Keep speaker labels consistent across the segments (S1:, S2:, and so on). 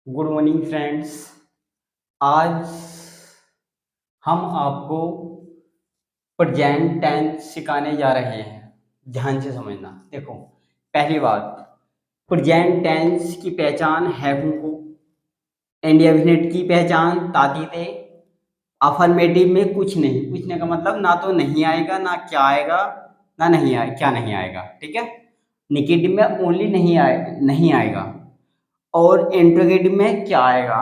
S1: Good morning friends. आज हम आपको प्रेजेंट टेंस सिखाने जा रहे हैं। ध्यान से समझना। देखो, पहली बात, प्रेजेंट टेंस की पहचान है को, इंडेफिनिट की पहचान तातीते, अफर्मेटिव में कुछ नहीं का मतलब ना तो नहीं आएगा, ना क्या आएगा, ना नहीं आए क्या नहीं आएगा। ठीक है। निगेटिव में ओनली नहीं आएगा। और इंट्रोगेटिव में क्या आएगा,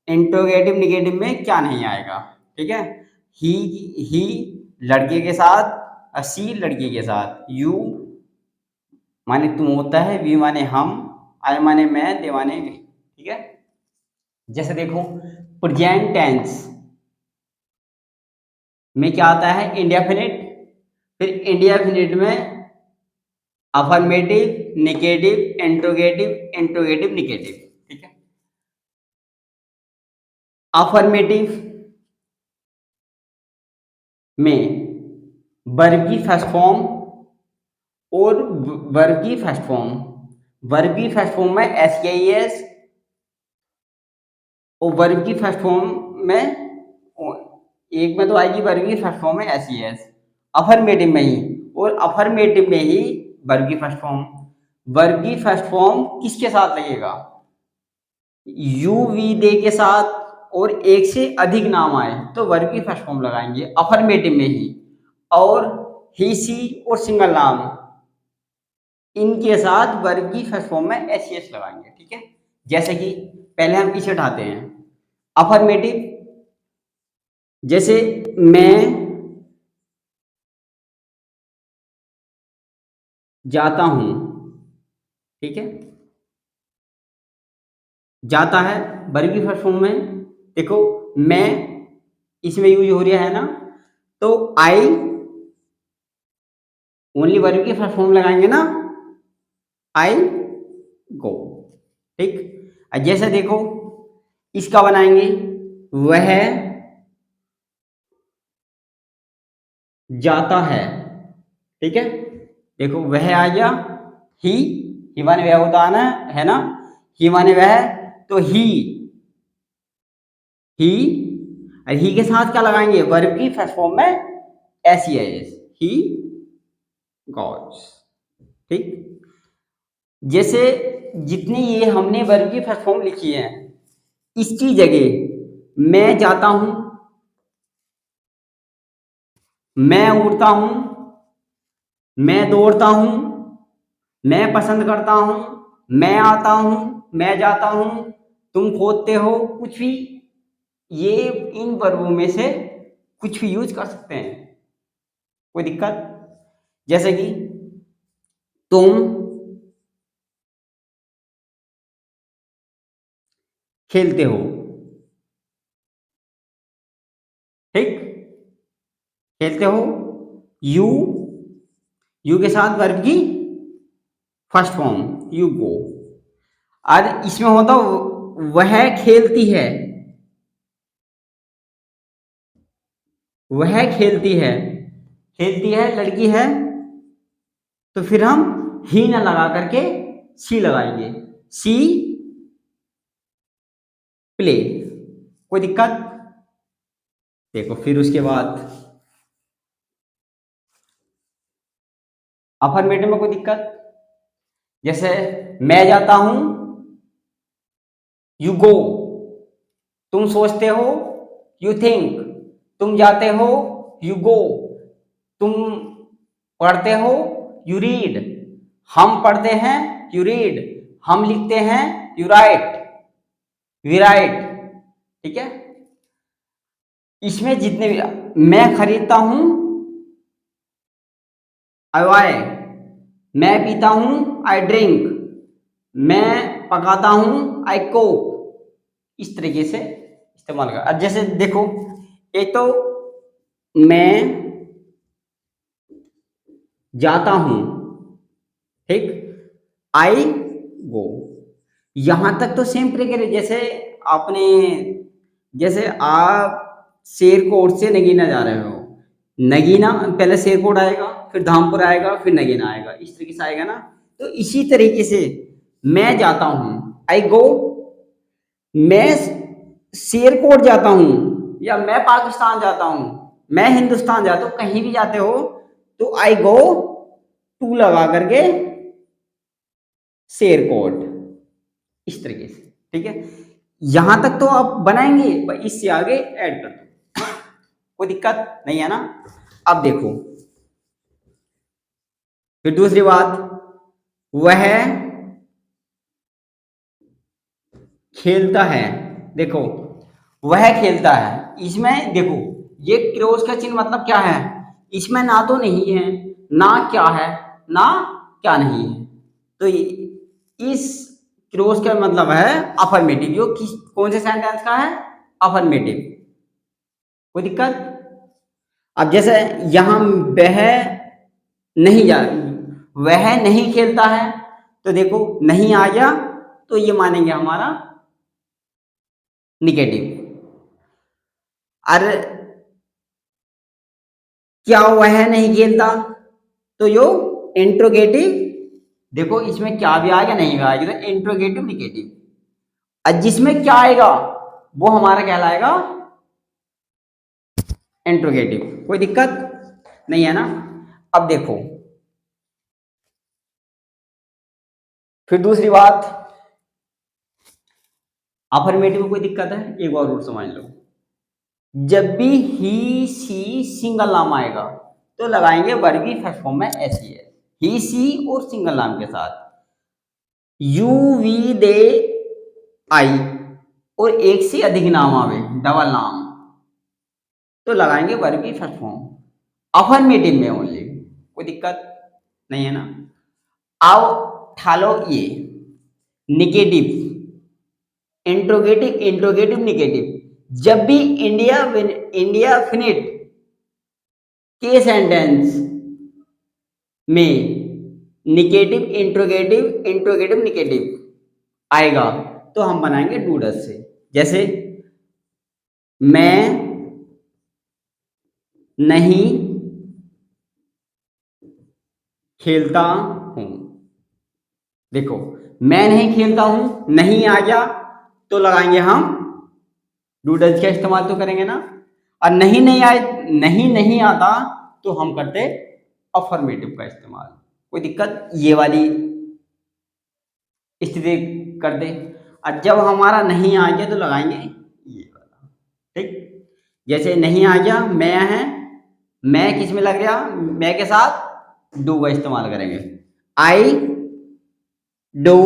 S1: इंट्रोगेटिव निगेटिव में क्या नहीं आएगा। ठीक है। ही ही लड़के के साथ, सी लड़की के साथ, यू माने तुम होता है, वी माने हम, आई माने मैं, दे माने वे। ठीक है। जैसे देखो, प्रेजेंट टेंस में क्या आता है, इंडेफिनिट, फिर इंडेफिनिट में affirmative, negative, interrogative, interrogative negative. ठीक है। अफर्मेटिव में वर्ब की फर्स्ट फॉर्म और वर्ब की फर्स्ट फॉर्म, वर्ब की फर्स्ट फॉर्म में एस के ई एस, और वर्ब की फर्स्ट फॉर्म में एक में तो आएगी वर्ब की फर्स्ट फॉर्म में एस ई एस, अफर्मेटिव में ही, और अफर्मेटिव में ही वर्ब की फर्स्ट फॉर्म। वर्ब की फर्स्ट फॉर्म किसके साथ लगेगा, यू वी दे के साथ, और एक से अधिक नाम आए तो वर्ब की फर्स्ट फॉर्म लगाएंगे अफर्मेटिव में ही। और ही सी और सिंगल नाम, इनके साथ वर्ब की फर्स्ट फॉर्म में एस सी एस लगाएंगे। ठीक है। जैसे कि पहले हम पीछे उठाते हैं अफर्मेटिव, जैसे मैं जाता हूं। ठीक है। जाता है वर्ब की फर्स्ट फॉर्म में। देखो, मैं इसमें यूज हो रहा है ना, तो आई ओनली वर्ब की फर्स्ट फॉर्म लगाएंगे ना, आई गो। ठीक। जैसे देखो, इसका बनाएंगे, वह जाता है। ठीक है। देखो, वह आ गया, ही माने वह होता है ना, ही माने वह, तो ही और ही के साथ क्या लगाएंगे, वर्ब की फर्स्ट फॉर्म में एस ई एस, ही गॉड्स। ठीक। जैसे जितनी ये हमने वर्ब की फर्स्ट फॉर्म लिखी है, इसकी जगह मैं जाता हूं, मैं उड़ता हूं, मैं दौड़ता हूं, मैं पसंद करता हूं, मैं आता हूं, मैं जाता हूं, तुम खोदते हो, कुछ भी, ये इन वर्बों में से कुछ भी यूज कर सकते हैं, कोई दिक्कत। जैसे कि तुम खेलते हो। ठीक। खेलते हो, यू, यू के साथ वर्ब की फर्स्ट फॉर्म, यू गो। और इसमें होता वह खेलती है, वह खेलती है, खेलती है लड़की है, तो फिर हम ही ना लगा करके सी लगाएंगे, सी प्ले। कोई दिक्कत। देखो, फिर उसके बाद अफर्मेटिव में कोई दिक्कत, जैसे मैं जाता हूं, यू गो, तुम सोचते हो, यू थिंक, तुम जाते हो, यू गो, तुम पढ़ते हो, यू रीड, हम पढ़ते हैं, यू रीड, हम लिखते हैं, यू राइट, वी राइट। ठीक है। इसमें जितने भी, मैं खरीदता हूं, आई बाय, मैं पीता हूं, आई ड्रिंक, मैं पकाता हूं, आई कुक, इस तरीके से इस्तेमाल कर। अब जैसे देखो, एक तो मैं जाता हूं, ठीक, आई गो, यहां तक तो सेम तरीके, जैसे आपने, जैसे आप शेरकोट से नगीना जा रहे हो, नगीना पहले शेरकोट आएगा, फिर धामपुर आएगा, फिर नगीना आएगा, इस तरीके से आएगा ना। तो इसी तरीके से मैं जाता हूं, आई गो, मैं शेरकोट जाता हूँ या मैं पाकिस्तान जाता हूँ, मैं हिंदुस्तान जाता हूँ, कहीं भी जाते हो तो आई गो टू लगा करके शेरकोट, इस तरीके से। ठीक है, यहां तक तो आप बनाएंगे, पर इससे आगे ऐड कर दो, कोई दिक्कत नहीं है ना। अब देखो फिर दूसरी बात, वह खेलता है। देखो वह खेलता है, इसमें देखो ये क्रॉस का चिन्ह मतलब क्या है, इसमें ना तो नहीं है ना क्या है ना क्या नहीं है, तो इस क्रॉस का मतलब है अफर्मेटिव, जो किस कौन से सेंटेंस का है, अफर्मेटिव। कोई दिक्कत। अब जैसे यहां वह नहीं जा वह नहीं खेलता है, तो देखो नहीं आ गया तो ये मानेंगे हमारा निगेटिव। अरे क्या वह नहीं खेलता, तो यो इंट्रोगेटिव, देखो इसमें क्या भी आएगा नहीं भी आएगा तो इंट्रोगेटिव निगेटिव। और जिसमें क्या आएगा वो हमारा कहलाएगा इंट्रोगेटिव। कोई दिक्कत नहीं है ना। अब देखो फिर दूसरी बात, अफर्मेटिव में कोई दिक्कत है, एक और रूट समझ लो, जब भी ही सी सिंगल नाम आएगा तो लगाएंगे वर्ब की फर्स्ट फॉर्म में ऐसी है, ही सी और सिंगल नाम के साथ, यू वी दे आई और एक से अधिक नाम आवे डबल नाम, तो लगाएंगे वर्ब की फर्स्ट फॉर्म अफर्मेटिव में ओनली। कोई दिक्कत नहीं है ना। अब ठालो ये निगेटिव, इंट्रोगेटिव इंट्रोगेटिव निगेटिव, जब भी इंडिया फिनिट के सेंटेंस में निगेटिव इंट्रोगेटिव इंट्रोगेटिव निगेटिव आएगा तो हम बनाएंगे डूडस से। जैसे मैं नहीं खेलता हूं, देखो मैं नहीं खेलता हूं नहीं आ गया तो लगाएंगे हम डूडल्स का इस्तेमाल तो करेंगे ना, और नहीं नहीं आए नहीं नहीं आता तो हम करते अफर्मेटिव का इस्तेमाल। कोई दिक्कत, ये वाली स्थिति कर दे। और जब हमारा नहीं आ गया तो लगाएंगे ये वाला। ठीक, जैसे नहीं आ गया मैं है, मैं किस में लग गया, मैं के साथ डू का इस्तेमाल करेंगे, आई डू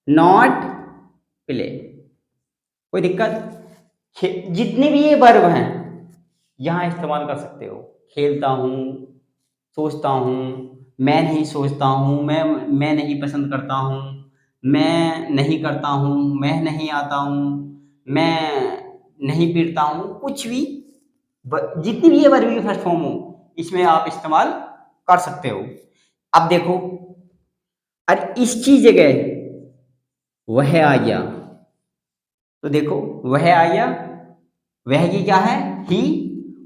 S1: नॉट प्ले। कोई दिक्कत, जितने भी ये वर्ब हैं यहां इस्तेमाल कर सकते हो, खेलता हूं, सोचता हूं, मैं नहीं सोचता हूं, मैं नहीं पसंद करता हूं, मैं नहीं करता हूं, मैं नहीं आता हूं, मैं नहीं पीटता हूं, कुछ भी जितनी भी ये वर्ब की फर्स्ट फॉर्म हो इसमें आप इस्तेमाल कर सकते हो। अब देखो और इसकी जगह वह आ गया तो देखो वह आ गया, वह की क्या है ही,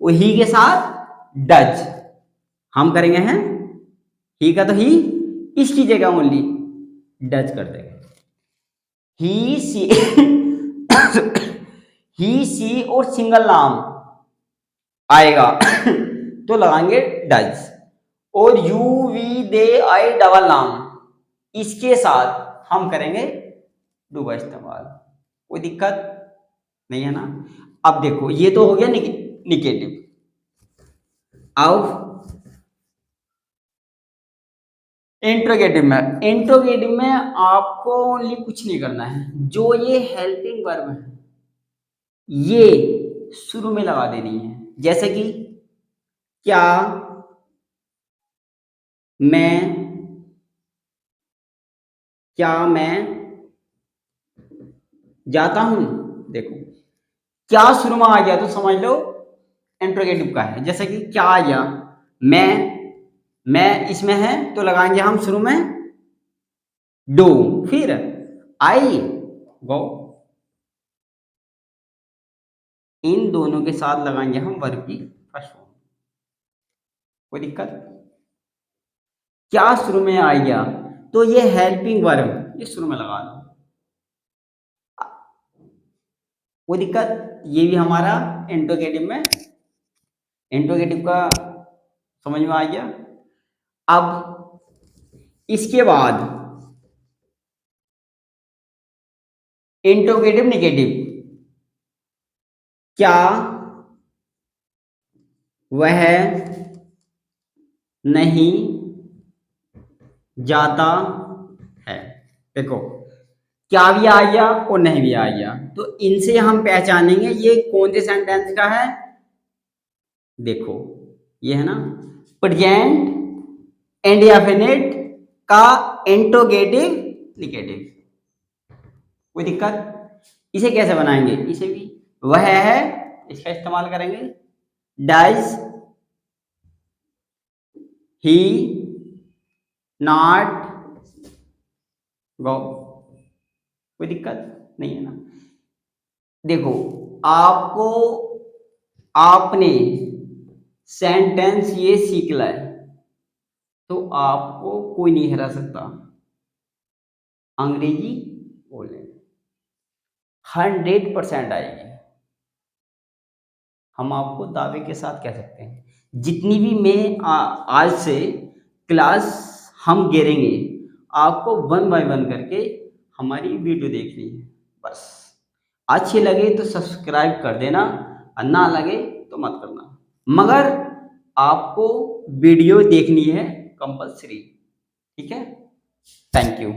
S1: और ही के साथ डज हम करेंगे हैं, ही का तो ही, इसकी जगह ओनली डज कर देंगे, ही सी ही सी और सिंगल नाम आएगा तो लगाएंगे डज, और यू वी दे आई डबल नाम इसके साथ हम करेंगे डू का इस्तेमाल। कोई दिक्कत नहीं है ना। अब देखो ये तो हो गया निगेटिव। अब इंट्रोगेटिव में आपको ओनली कुछ नहीं करना है, जो ये हेल्पिंग वर्ब है ये शुरू में लगा देनी है। जैसे कि क्या मैं, क्या मैं जाता हूं, देखो क्या शुरू में आ गया तो समझ लो इंट्रोगेटिव का है। जैसे कि क्या आ गया, मैं इसमें है तो लगाएंगे हम शुरू में डू, फिर आई गो, इन दोनों के साथ लगाएंगे हम वर्ब की फर्स्ट फॉर्म। कोई दिक्कत, क्या शुरू में आ गया तो ये हेल्पिंग वर्ब ये शुरू में लगा दो। कोई दिक्कत? ये भी हमारा इंट्रोगेटिव में, इंट्रोगेटिव का समझ में आ गया। अब इसके बाद इंट्रोगेटिव नेगेटिव, क्या वह नहीं जाता है? देखो, क्या भी आ गया और नहीं भी आ गया, तो इनसे हम पहचानेंगे ये कौन से सेंटेंस का है। देखो, ये है ना प्रेजेंट इंडेफिनिट का इंट्रोगेटिव नेगेटिव। कोई दिक्कत? इसे कैसे बनाएंगे? इसे भी वह है, इसका इस्तेमाल करेंगे। Does he not go? कोई दिक्कत नहीं है ना। देखो, आपको आपने सेंटेंस ये सीख लिया है, तो आपको कोई नहीं हरा सकता अंग्रेजी बोलने में। 100% आएगी, हम आपको दावे के साथ कह सकते हैं। जितनी भी मैं आज से क्लास हम गिरेंगे, आपको 1 बाय 1 करके हमारी वीडियो देखनी है। बस अच्छी लगे तो सब्सक्राइब कर देना, और ना लगे तो मत करना, मगर आपको वीडियो देखनी है कंपलसरी। ठीक है, थैंक यू।